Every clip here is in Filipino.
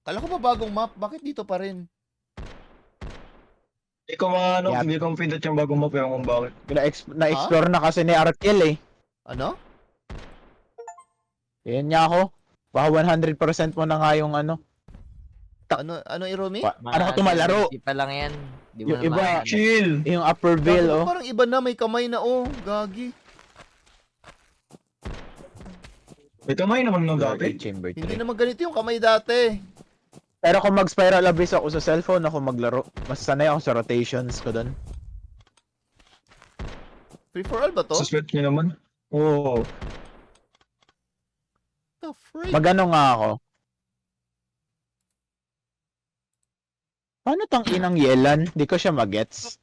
Kala ko ba bagong map? Bakit dito pa rin? Hindi ko maano, Yap. hindi ko pindot yung bagong map yung kung bakit. Na-explore na kasi ni Arkel eh. Ano? Yan niya ako. Baka 100% mo na nga yung ano. Ano, Iromi? Ano ko tumalaro? Hindi pa lang yan. Di mo Yung na iba, mahanap. Chill! Yung Upperville Bakit oh. parang iba na, may kamay na oh. Gagi. May kamay naman nung dati. Chamber Hindi 3. naman ganito yung kamay dati. Pero kung mag-spiral abyss ako sa cellphone, ako maglaro. Mas sanay ako sa rotations ko doon. Free for all ba to? Suspect niyo naman. Oo. The freak? Magano nga ako. Paano tang inang Yelan? Di ko siya magets.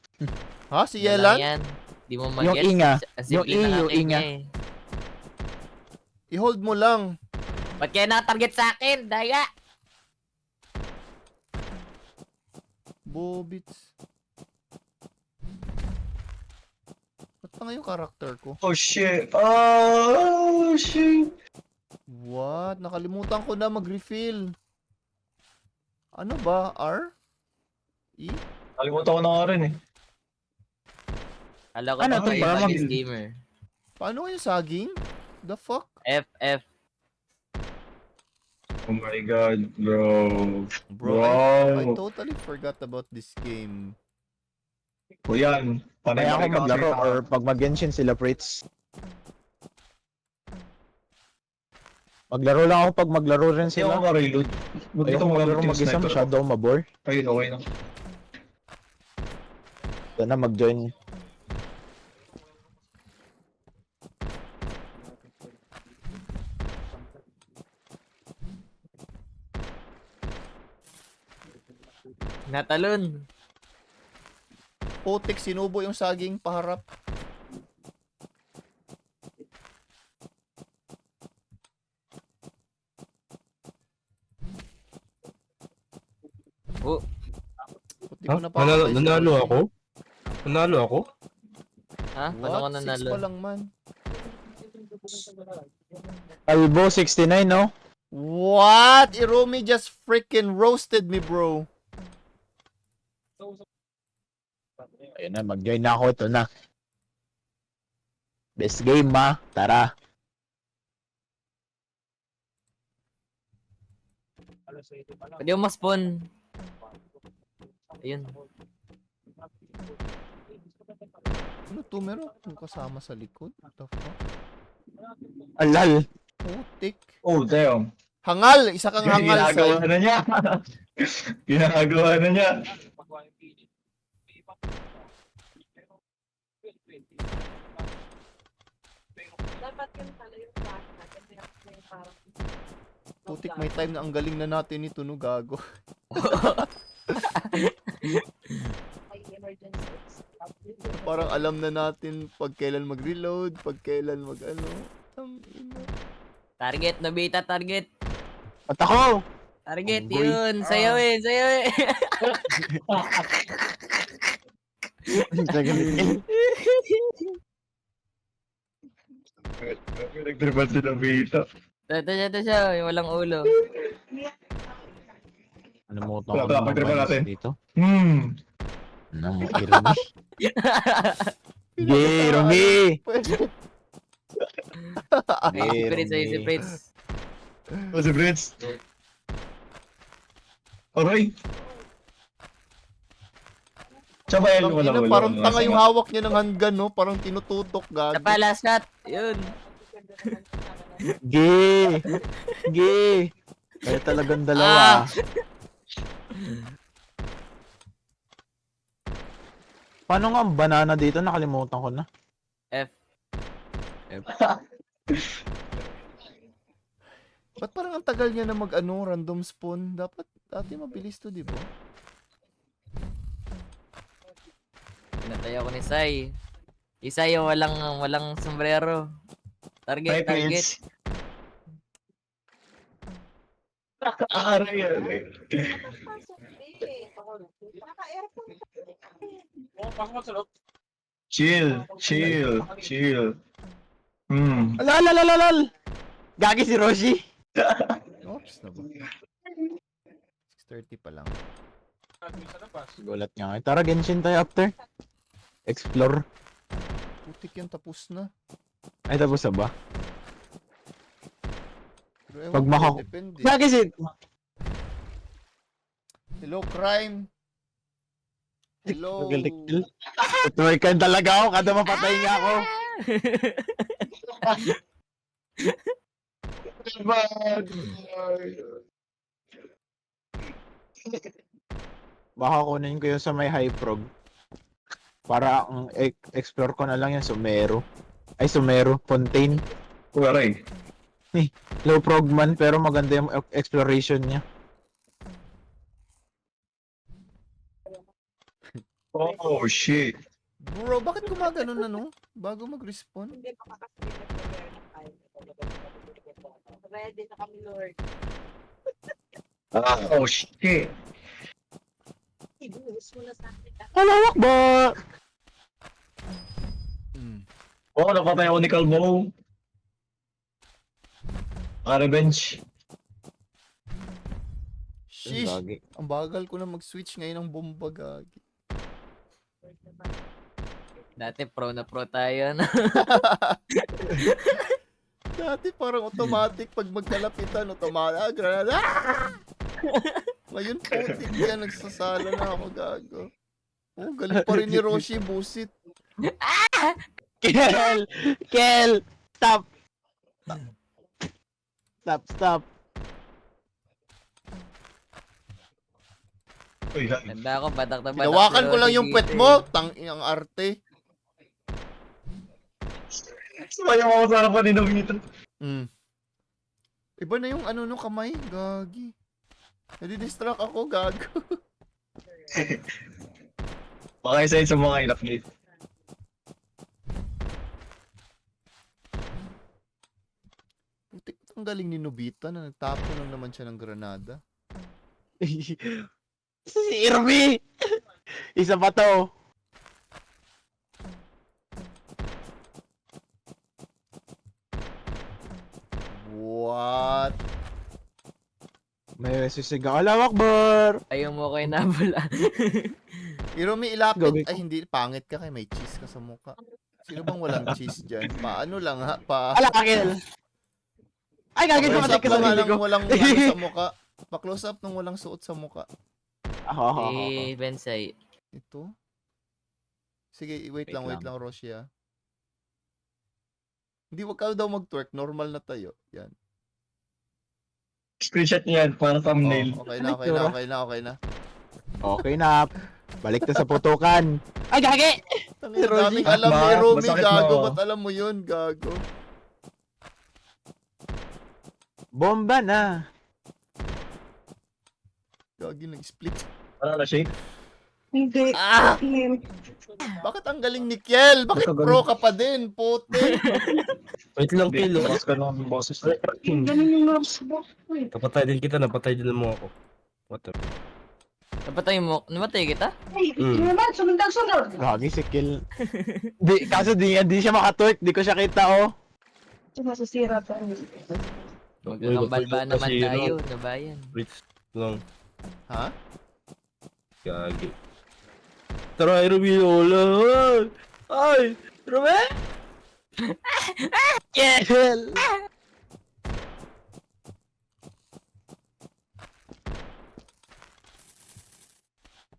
Ha? Si Yan lang Yelan? yan. Di mo Yung mag-gets. inga. As Yung in, yung inga. I-hold mo lang. Ba't kaya nakatarget sa akin? Daya! Bobits. Ba't pa nga yung karakter ko? Oh shit! Oh shit! What? Nakalimutan ko na mag-refill. Ano ba? R? E? Kalimutan ko na nga rin eh. Alam ko Ano na to, kayo parang bagis gamer. Paano yung saging? The fuck? F. Oh my god, bro. Bro, I Wow. totally forgot about this game. O yan. Panay Kaya ako ka maglaro kasi or pag mag-genshin sila Fritz. Maglaro lang ako pag maglaro rin Hindi ako sila. ma-reload. Huwag Ayoko itong maglaro magamit yung mag-isa, sniper ko. masyado mabore. Ayun, okay na. Doon na mag-join. Natalon. Putik, sinubo yung saging paharap. Oh, Putik Ha? ko na pa. Nanalo ako? Nanalo ako? ha? Paano What? ko 6 nanalo? pa lang man. Albo 69 no? What? Iromi just freaking roasted me, bro. Ayun na, mag-join na ako. Ito na. Best game ma. Tara. Pwede mo ma-spawn. Ayun. Ano to? Meron akong kasama sa likod? What the fuck? Alal. Putik. Oh, damn. Hangal! Isa kang hangal Ginagawa sa... na niya. Ginagawa na niya. Dapat yun pala yung bata. Kasi yung parang... Putik, may time na ang galing na natin ito, no, gago. May emergency. Parang alam na natin pag kailan mag-reload, pag kailan mag-ano. Target, Nobita, target. At ako. Target, Unggoy. yun. Sayawin, sayawin. Nagtripan si Nobita. Ito siya, yung walang ulo. Ano mo ito? Wala, pagtripan natin. Dito? Hmm. Ano mo, Irumi? Yay, Rumi! Ay, si Fritz, ay, si Fritz. Oh, si Prince. Aray. Sabayal mo lang ulo. Parang tanga yung hawak niya ng handgun, no? Parang tinututok, Sa gago. pa, last shot. Yun. Gay! Gay! Kaya talagang dalawa. Paano nga ang banana dito? Nakalimutan ko na. F. Ba't parang ang tagal niya na mag-ano, random spawn? Dapat, dati mabilis to, di ba? Pinatay ako ni Sai. Isa yung walang sombrero. Target, target. Aray, aray. Chill, chill, chill. Hmm. Alal! Gagi si Roshi! Oops, na ba? 6:30 pa lang. Gulat nga. Tara, Genshin tayo after. Explore. Putik yan, tapos na. Ay, tapos na ba? Pero ewan Pag ko, maka- depende. Bakit si... Hello, crime. Hello. Tigil. Twerkan talaga ako kada mapatay niya ako. Baka kunin ko yung sa may high prog. Para ang explore ko na lang yung Sumero. Ay, Sumero. Fontaine. Aray. Low prog man, pero maganda yung exploration niya. Oh, shit. Bro, bakit gumaganon na no? Bago mag-respawn? Hindi pa makasabit na prayer ng time. Ready na kami, Lord. Oh, shit. Ibuhos mo na sa akin. Halawak ba? Hmm. Oh, napatay ako ni Calvo. Revenge. Sheesh! Gagi. Ang bagal ko na mag-switch ngayon ng bomba, gagi. Dati pro na pro tayo, no? Dati parang automatic pag magkalapitan, automatic, granada! Ngayon putik yan, nagsasala na ako, gago. Oh, galing pa rin ni Roshi, busit. Kel! Kel! Stop! Stop. Uy, Tanda ako, batak na batak. Hinawakan pero ko lang yung dito pet eh. mo, ang arte. Sumayaw ako sa harapan ni Novito. Hmm. Iba na yung ano no kamay, gagi. Nadidistract ako, gago. Baka isa yun sa mga inaklit. Putik, ang galing ni Nobita na nagtapo lang naman siya ng granada. Si Irby! Isa pa to. What? May sisigang Allahu Akbar! Ayaw mo kayo nabula. Irumi, ilapit. Gagawin ko. Ay, hindi. Pangit ka kay may cheese ka sa mukha. Sino bang walang cheese dyan? Paano lang ha? Ala, Kel! Ay, gagawin ko Pa-close matik up ko na nga sarili ng ko. walang ano sa mukha. Pa-close up ng walang suot sa mukha. Ako. Si Bensay. Ito? Sige, wait Wait lang, lang. Roshi ah. Hindi, wag ka daw mag-twerk. Normal na tayo. Yan. Screenshot niya yan, para thumbnail. Oh, okay na. Okay na. Balik na sa putukan. Ay, gagi! Tangina, Roshi. daming alam ni Ba? Rumi, Masakit gago. ba? Ba't alam mo yun, gago? Bomba na. Gagi, nag-split. Ano na siya? Hindi. Ah! Bakit ang galing ni Kiel? Bakit Basta pro ka pa din, puti? Wait lang, Kilo. Mas ka ng boses. Ganun yung nerves mo. Napatay din kita, napatay din mo ako. What the... Namatay kita? Ay, Mm. naman, sunod. Gagi si Kill. Kaso di siya makatwerk. Di ko siya kita, oh. Masasira to. Huwag Uy, kang balba wag naman kasi, tayo. no? Ano ba yan? Wait lang. Ha? Gagi. Tara, Rubiola! Ay! Rube! Kill!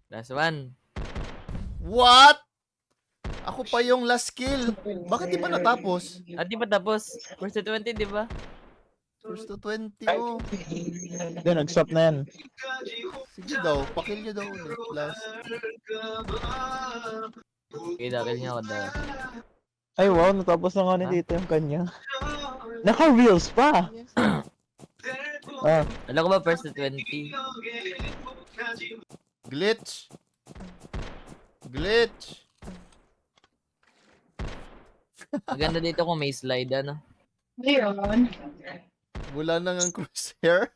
Last one. What? Ako pa yung last kill. Bakit di pa natapos? Di ba tapos? First to 20, di ba? First to 20, oh. Hindi, nag-stop na yan. Sige daw, pakill nyo daw ulit. Last. Okay, dakil niya ako daw. Ay, wow. Natapos na nga ni dito yung kanya. Naka-reels pa. Alam ko ba first to 20? Glitch. Glitch. Maganda dito kung may slide, ano? Ngayon. Wala na ng crosshair.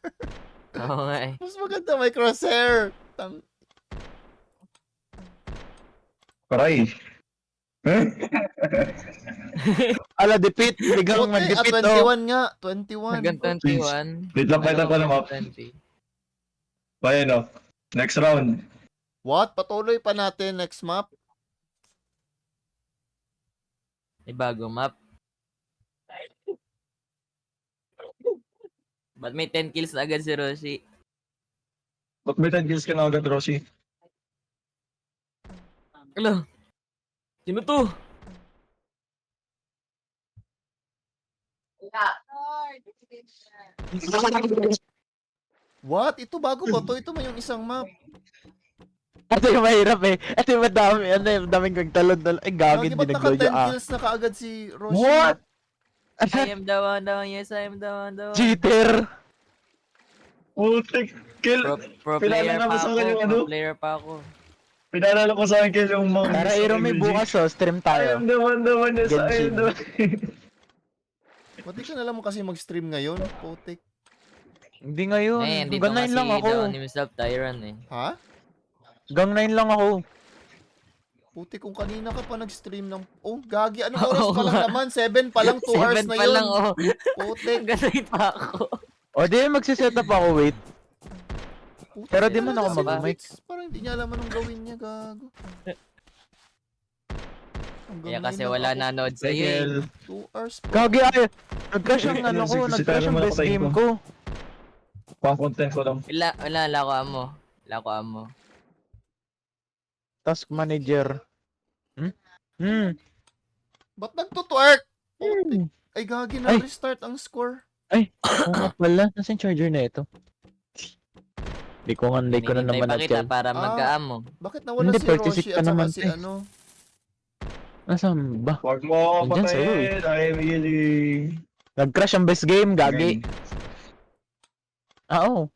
Oo nga eh. Mas maganda may crosshair. Paray. Ala, depit. Biglang Puti, mag-depit, 21 oh. nga. 21. Hanggang 21. Wait lang, pwede pa na map. 20. Bayano. Next round. What? Patuloy pa natin next map. May bago map. Ba't may 10 kills na agad si Roshi? Ba't may 10 kills ka na agad, Roshi? Ano? Sino to? What? Ito bago ba to? Ito may yung isang map. Ito yung mahirap eh. Ito yung madami. Ano yung daming kagtalon. Ay, Gagi, gagin. ba't naka Dinaglow 10 yung kills na kaagad si Roshi? What? I am the one, yes, I am the one. Cheater! Putik. Kill. Pro Pinalala player mo pa sa ako, akin yung ano? pro player pa ako. Pinalala ko sa akin kill yung mga... Tara, Irumi, bukas oh. Stream I tayo. am the one, yes, I am Genshin. the one. Ba't di ka na lang mo kasi mag-stream ngayon? Putik. Hindi ngayon. Eh, dito Hanggang nga 9 si lang ako. The One himself, Tyron eh. Ha? Hanggang 9 lang ako. Putik, kung kanina ka pa nag-stream ng... Oh, gagi. Anong oras Oo pa lang nga. naman? 7 pa lang, 2 hours 7 na pa yun. lang, oh. Putik. Gano'n pa ako. O, di magsiset up ako, wait. Putik, Pero di yan man lang ako si mag-mic. Wix. Parang hindi niya alam anong gawin niya, gago. Hanggang Kaya kasi 9 lang wala ako. nanood sa'yo eh. Michael. 2 hours pa. Gagi ay. Nag-crash ang ano ko. Si Nag-crash Tyron ang wala best patay game ko. ko. Pang content ko lang. Wala ko amo. Wala ko amo. Task manager. Ba't nagtutwerk? Putik. Ay, gagi na restart ang score. Oo nga pala. Nasaan yung charger na ito? Hindi ko nga, hindi ko na Hinihintay naman pa kita na-check. para magkaamo. Bakit nawala Hindi, si 36 Roshi pa at saka naman si eh. ano? Nasaan ba? Huwag mo ako Nandyan sa'yo eh. patayin. I am healing. Nag-crash ang best game, gagi. Ah, oo.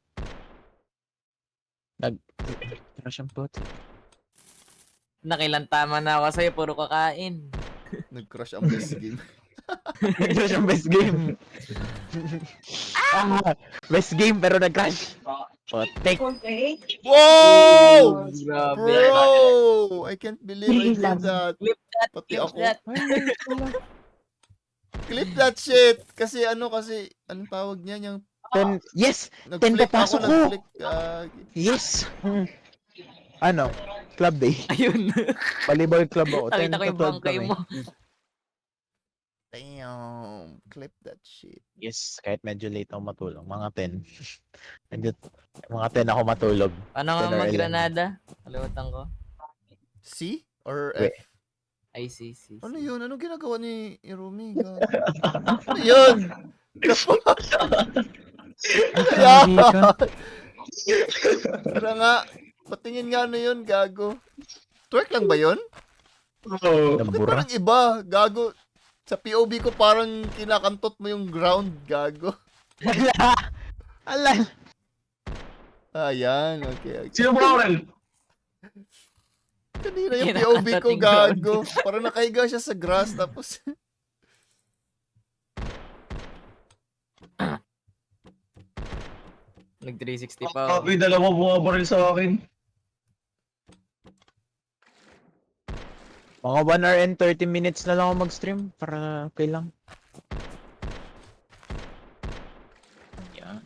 Nag-crash ang pot. Nakilantama na ako sa'yo, puro kakain. Nag-crash ang best game. Nag-crash ang best game. Best game pero nag-crash. Potek. Okay. Wow! Grabe. Bro! I can't believe I did that. Clip that, Pati clip ako. that. Clip that shit! Kasi anong tawag niya? Yung Yes! nag-flick papasok ko. nag-flick. Gagi. Yes! Ano? Club day. Ayun. Volleyball club ako. 10 Nakita ko to yung 12 bangkay kami. mo. Damn. Clip that shit. Yes, kahit medyo late ako matulog. Mga 10. Medyo, mga 10 ako matulog. Ano nga 10 or 11. mag-granada? Kalimutan ko. C or Wait. F? Ay, si. Ano yun? Anong ginagawa ni Irumi? Gagi. Ano yun? Grabe ka. Tara nga. Patingin nga ano yun, gago. Twerk lang ba yun? Oo. Bakit Nabura. parang iba? Gago. Sa POV ko parang kinakantot mo yung ground, gago. Ala. Ayan, okay. Sino ba, Aurel? Kanina yung Kinakantot POV ko, yung ground. gago. Parang nakahiga siya sa grass, tapos... Nag-360 pa ako. May dalawa bumabaril sa akin. Mga 1 hour and 30 minutes na lang ako mag-stream para okay lang. Yan.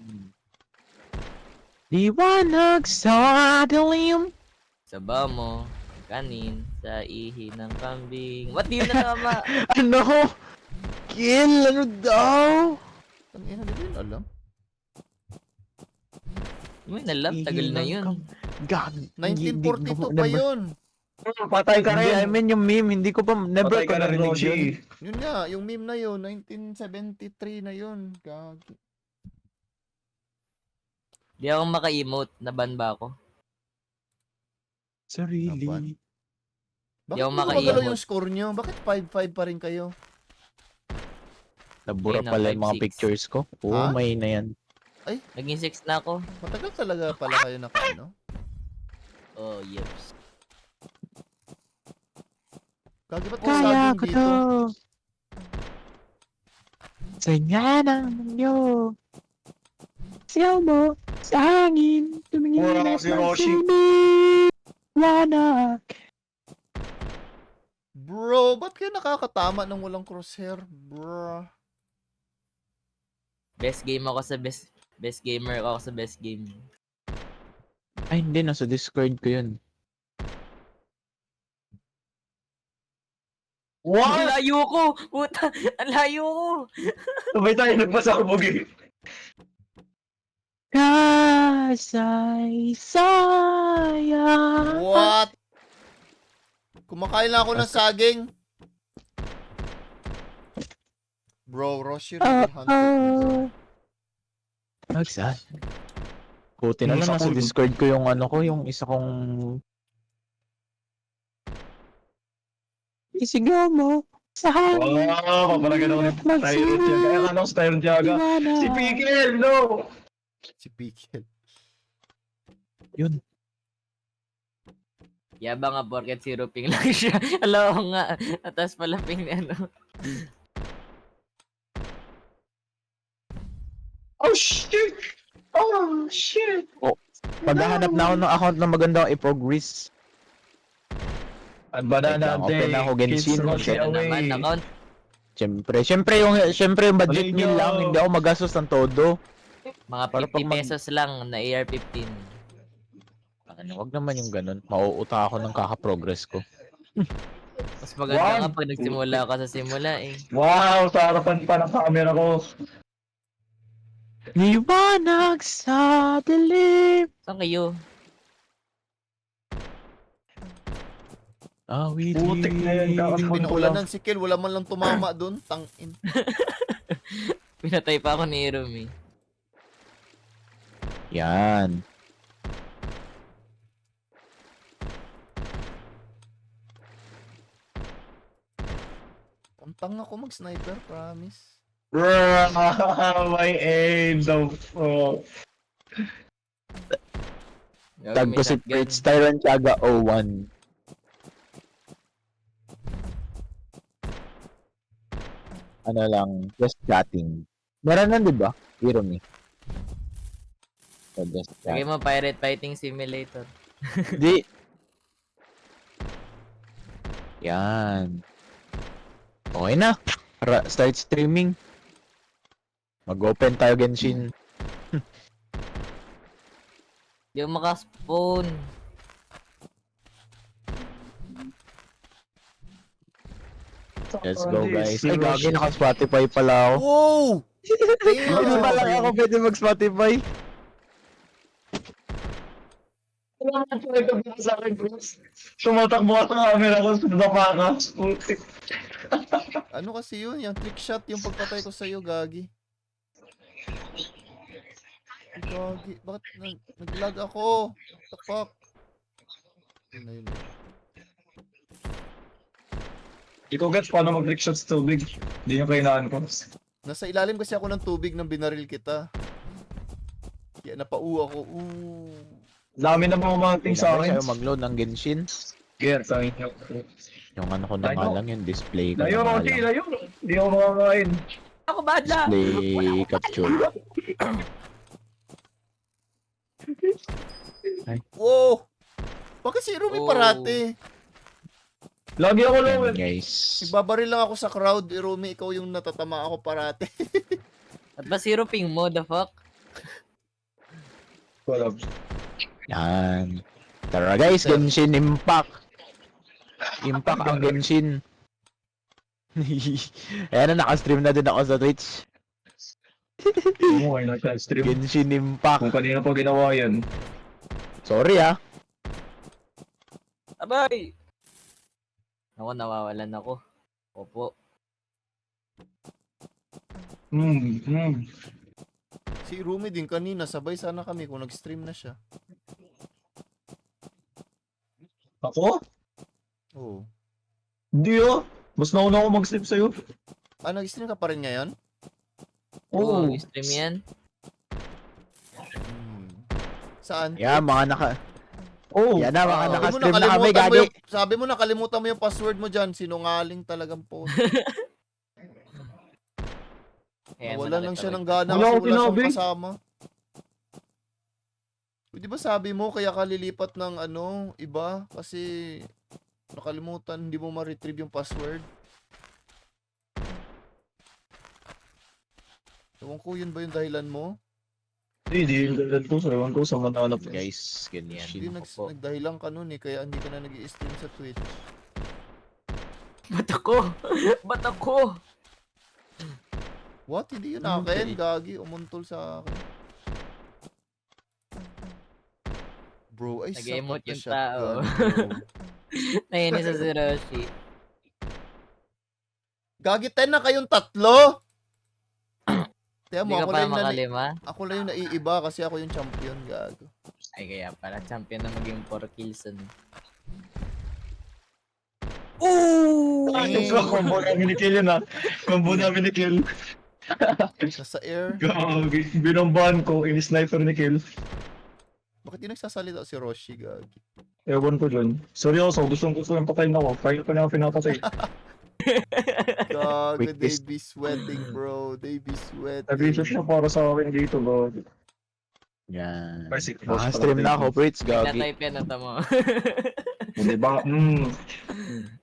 Liwanag sa dilim. Saba mo, kanin, sa ihi ng kambing. What di yun na tama? Ano? Kill? Ano daw? Ang ina, di ko yun alam. May nalam, tagal na yun. God. 1942 pa yun. Patay ka Hindi, I rin. mean yung meme, hindi ko pa, never Patay ko ka na rin, narinig yun. Roshi. Yun nga, yung meme na yun, 1973 na yun. Gagi. Di ako maka-emote, naban ba ako? Sarili. Bakit Di ako hindi gumagalaw maka-emote. yung score nyo? Bakit 5-5 pa rin kayo? Nabura Ayun na, pala yung mga 5-6. pictures ko. Oo, Ha? may na yan. Naging 6 na ako. Matagal talaga pala kayo naka-ano? Oh, yeps. Gagi, ba't Kaya saging ko dito? to. Sa ng munyo. Siyaw mo sa hangin. Tumingin Wala at si Roshi. Wanak. Bro, ba't kayo nakakatama ng walang crosshair? Bro. Best game ako sa best gamer ako sa best game. Ay, hindi. Nasa Discord ko yun. Ang What? layo ko! Puta! Ang layo ko! Sabay tayo nagpasabog eh. Kasay sayang. What? Kumakain lang ako ng saging. Bro, Roshi really hunted me, bro. Magsa. Buti na Yung lang isa nasa ko- Discord ko yung ano ko, yung isa kong... Isigaw mo sa hangin. Wow, papalagan ako ni Tyron Tiaga. Kaya ano si Tyron Tiaga? Si Pikel, no! Si Pikel. Yun. Yabang nga porket si Ruping lang siya. Alam nga. Atas pala ping ano. Oh shit! Oh shit! Paghahanap na ako ng account na maganda akong i-progress. At ba na Wait lang, natin? open na ako, Genshin. Kids Roshi Ano naman, away. account. Siyempre yung budget Maligaw. meal lang, hindi ako magastos ng todo. Mga Para 50 pag mag- pesos lang na AR-15. Ano, wag naman yung ganun. Mauuta ako ng kaka-progress ko. Mas maganda Wow. nga pag nagsimula ka sa simula eh. Wow, sa harapan pa ng camera ko. Liwanag sa dilim. Saan kayo? Putik na yan, kakapon ko lang. Pinaulanan si Kel, wala man lang tumama doon. Tangin. Pinatay pa ako ni Irumi. Yan. Ang tanga ko mag-sniper, promise. My aim, the fuck. Tag ko si Prince Tyron Tiaga 01. Ano lang, just chatting. Meron na, di ba? Hero me. So, just Lagay chat. mo Pirate Fighting Simulator. Di. Yan. Okay na. Start streaming. Mag-open tayo Genshin. Di ako makaspawn. Let's go guys. Ay, gagi, naka-Spotify pala ako. Wow! Hindi Damn! pala ako pwede mag-Spotify. Tumatakbo ka sa camera ko, sumapa ka. Putik. Ano kasi yun? Yung trick shot, yung pagpatay ko sa'yo, Gagi. Ay, Gagi, bakit nag-lag ako? What the fuck? Yun na yun. Ikaw gets paano mag-trick shots sa tubig. Hindi yung kainaan ko. Nasa ilalim kasi ako ng tubig nang binaril kita. Kaya napau ako. Ooh. Dami na mga mounting sa akin. Sa'yo mag-load ng Genshin. Gear sa inyo. Yung ano ko na nga Layo. lang yung display ko Layo, na nga Rocky, lang. layo. Hindi ako makakain. Ako badla! Display capture. Wow! Bakit si Rumi Oh. parati? Lagi ako low. Yan guys. Ibabaril lang ako sa crowd. Rumi, ikaw yung natatama ako parati. At ba si Ruping mo, the fuck? Wala. Yan. Tara guys, Genshin Impact. Impact ang Genshin. Ayan na, naka-stream na din ako sa Twitch. Oo, ay nasa stream. Genshin Impact. Kung kanina pa ginawa yan. Sorry ah. Abay! Ako, nawawalan ako. Opo. Si Rumi din kanina, sabay sana kami kung nag-stream na siya. Ako? Oo. Hindi ah. Mas nauna ako mag-sleep sa'yo. Ah, nag-stream ka pa rin ngayon? Oo. Stream yan. Saan? Yan, mga naka... Oo. Yan na, mga Sabi mo, naka-stream na kami, nakalimutan mo gagi. sabi mo nakalimutan mo yung password mo dyan. Sinungaling talagang po. Kaya Wala lang siya ng gana Wala kasi akong wala siyang sinabi. kasama. Di ba sabi mo kaya ka lilipat ng ano, iba? Kasi nakalimutan, hindi mo ma-retrieve yung password. Ewan ko, yun ba yung dahilan mo? Hindi, dagdag ko sa ewan ko sa mananap. Guys, ganyan. Hindi nagdahilan ka nun eh, kaya hindi ka na nag-i-stream sa Twitch. Ba't ako? Ba't ako? What? Hindi yun akin, gagi. Umuntol sa akin. Bro, ay Nag-emote sakit na yung tao. shotgun, bro. Nainis sa si Roshi. Gagi, 10 na kayong tatlo! Kaya Hindi mo, ka ako pa lang, yung makalima. ako lang yung naiiba kasi ako yung champion, gago. Ay kaya pala, champion na maging 4 kills ano. Ay, combo namin ni Kill yun ha. Combo namin ni Kill. Nasa air. Gagi, binombahan ko, in-sniper ni Kill. Bakit di nagsasalita si Roshi, gagi? Ewan ko dun. Seryoso, gustong yung patayin ako. Kaya ko na ako pinapatay. Gago, Quick they test. be sweating, bro. They be sweating. Nabisa siya para sa akin dito, bro. Yan. Kasi Naka-stream na ako, Brits, gagi. Nagka-type yan na tamo. Hindi ba?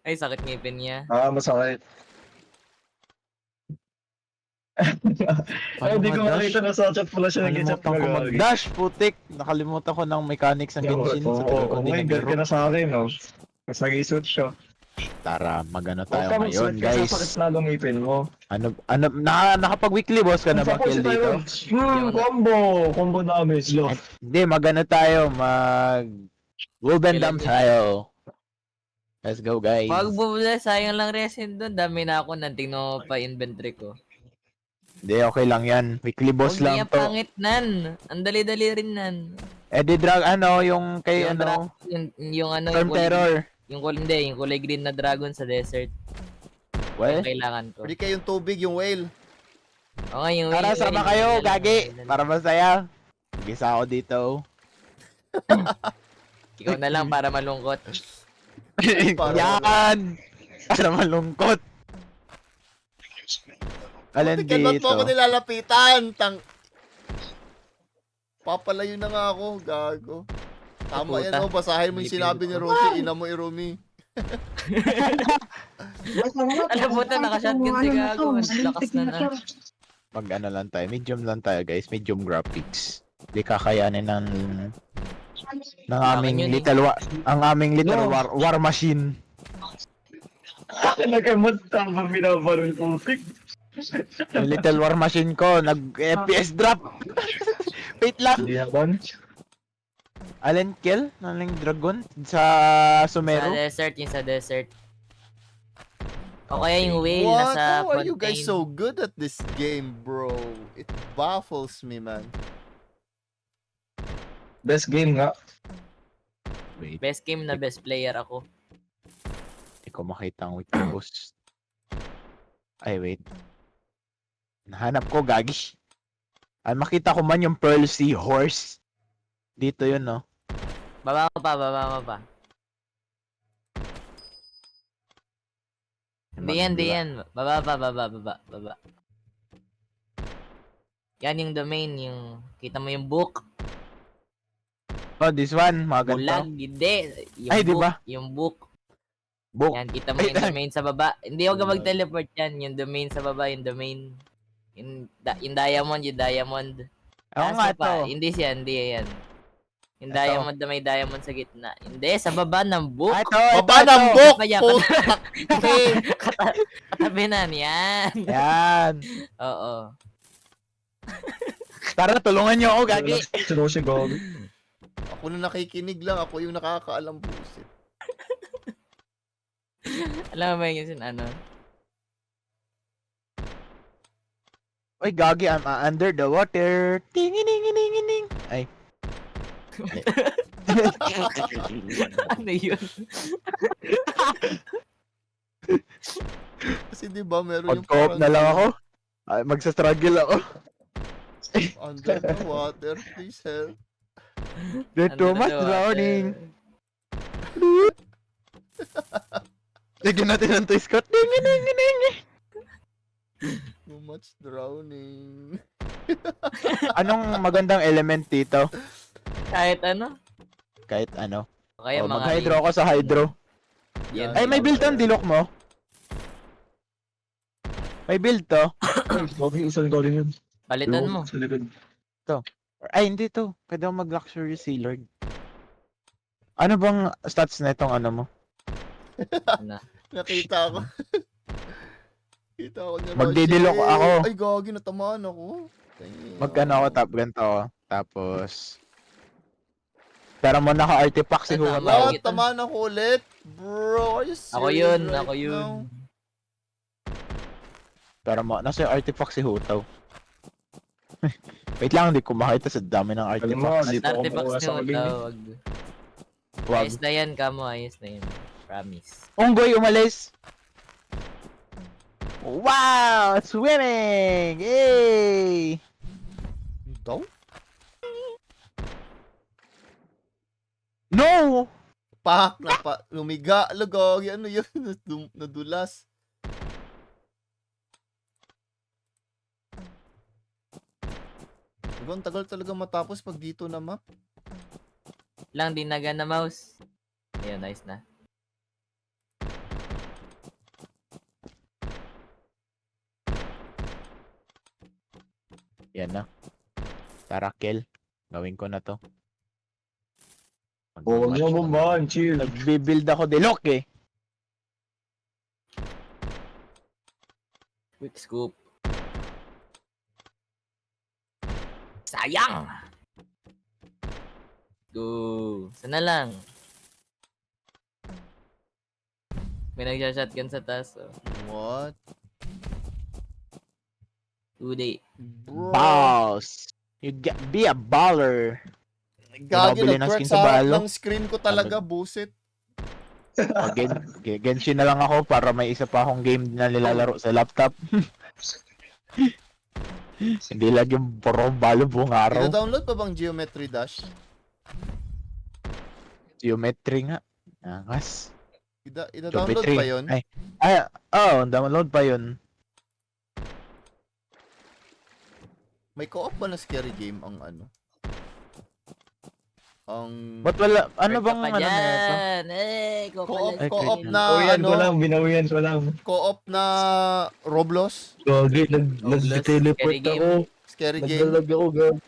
Ay, sakit ngipin niya. Masakit. Ay, Paano hindi ko mag-dash? makita na sa chat pala siya nag-chat Nakalimutan ko mag-dash, putik. Nakalimutan ko ng mechanics ng Genshin. So, Oo, ko hindi may girl ka naglaro. na sa akin, no? Mas nag-isot siya. Tara, magano Huwag tayo ka ngayon, mag-sweat kasi guys. sakit na lumipin mo. Nakapag-weekly boss ka na ba, Tapos Kill tayo, dito? combo damage, lo. Hindi, magano tayo, Golden Dam tayo. Let's go, guys. Wag bubula, sayang lang resin doon. Dami na ako, nantingnan mo pa inventory ko. Hindi, okay lang yan. Weekly boss Huwag lang niya to. pangit nan. Ang dali-dali rin nan. Di drag, yung kay, Yung yung ano, Storm Terror. Hindi, yung kulay green na dragon sa desert. Well, Yung kailangan ko. Pwede kayong tubig, yung whale. O nga, yung tara, sama kayo, gagi. Para masaya. Gisa ako dito. Ikaw na lang para malungkot. Yan! Para malungkot. Alin Buti ba't mo ako dito? nilalapitan? Papalayo na nga ako, gago. Tama yan, Puta. oh. Basahin mo yung sinabi ni Roshi, ina mo Irumi. Alam mo na, naka-shotgun si Gago. Mas lakas na na. Pag ano lang tayo, medium lang tayo guys, medium graphics. Di kakayanin ng aming yun eh. ang aming little war machine. Nagamot tama binabaril ko. Yung little war machine ko, nag-FPS drop. Wait lang. Hindi naman. Alin kill? Naling dragon? Sa Sa Sumero? desert, yung sa desert. O kaya yung whale What? nasa How are you guys fontaine. so good at this game, bro? It baffles me, man. Best game nga. Wait, Best game na best player ako. hindi ko makita ang weekly boss. Ay, wait. Nahanap ko, gagi. Ay, makita ko man yung Pearl Sea Horse. Dito yun, no? Baba mo pa. Hindi yan. Baba. Yan yung domain, yung kita mo yung book. Oh, this one, maganda. Bulag, hindi. Yung Ay, di book, ba? Yung book. Book. Yan, kita mo yung domain sa baba. Hindi huwag ka mag-teleport yan. Yung domain sa baba, yung domain. Yung diamond. Ako Taas nga mo pa. to. Hindi yan. Yung Ito. diamond na may diamond sa gitna. Hindi, sa baba ng book. Ah, ito. Baba ng book! Kaya- Putak! Katabi na yan. Yan. Oo. Tara, tulungan niyo ako, gagi. Si Roshi Gold. Ako na nakikinig lang, ako yung nakakaalam busit. Alam mo ba yung ano? Oy, gagi, I'm under the water. Tingininginingining. Ay. Ano yun? Kasi di ba meron yung Pag-co-op na lang ako. Ay, magsa-struggle ako. Under the water, please help. There's too much drowning. Lagyan natin ng twist cut. Dinginingining. Too much drowning. Anong magandang element dito? Kahit ano? Kahit ano. O kaya Oh, mga mag-hydro ako sa hydro. Yan. Ay, may build ang dilok mo. May build to. Gogi, isang gogi yun. Palitan mo. Sa likod. Ay, hindi to. Pwede ako mag-luxury sea lord. Ano bang stats na itong ano mo? Na. Nakita ko. Kita ko ni Roshi. Magdidilok ako. Ay, gagi, natamaan ako. Damn. Magkano ako ganito ako. Tapos, pero mo naka-artifact si Ano, Huma. tama? What? Tamaan ako ulit? Bro, are you serious Ako yun, right ako yun. now? Pero mo, nasa yung artifact si Hutaw. Wait lang, hindi ko makita sa dami ng Alam mo, artifacts. dito ako Artifacts makuha sa nyo, uling. tawag. Wag. Ayos na yan, kamo. Ayos na yan. Promise. Unggoy, umalis! Wow! Swimming! Yay! Daw? No! Pak na pa. Lumiga. Gagi, ano yun? Nadulas. Diba, ang tagal talaga matapos pag dito na map. Lang, di naga na mouse. Ayun, nice na. Yan na. Tara, kill. Gawin ko na to. Huwag mo bombahan, chill. Nagbibuild ako dilok eh. Quick scoop. Sayang! Go! Sana lang. May nag-shotgun sa taas. Oh. What? Today. Bro. Boss! You get, be a baller. Gagi, Binabili ng nag-work skin sa sa harap balo. ng screen ko talaga, busit. Genshin na lang ako para may isa pa akong game na nilalaro sa laptop. Hindi lang yung puro balo buong araw. Ina-download pa bang Geometry Dash? Geometry nga. Angas. Ina-download Geometry. pa yun? Download pa yun. May co-op ba na scary game ang ano? Ang Ba't wala, ano Work bang ka pa ano na ito? dyan. Eh, ko Co-op, pala. co-op na Binawian ko lang, ano? binawian ko lang. Co-op na Roblox? Gagi, Roblox, nag-teleport scary game. ako. Scary game? Naglalag ako, gagi.